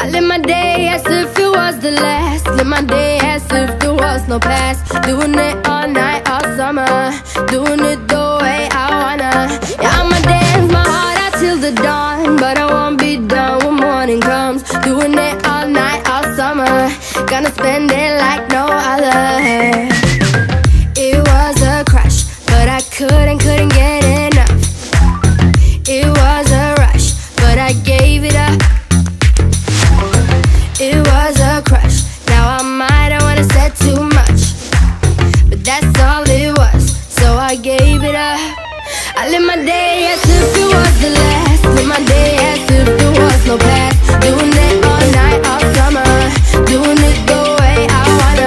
I live my day as if it was the last. Live my day as if there was no past. Doing it all night, all summer. Doing it the way I wanna. Yeah, I'ma dance my heart out till the dawn, but I won't be done when morning comes. Doing it all night, all summer. Gonna spend it like no other. It was a crush, but I couldn't get enough. It was a rush, but I gave it up. It was a crush, now I might have wanna said too much, but that's all it was, so I gave it up. I live my day as if it was the last. Live my day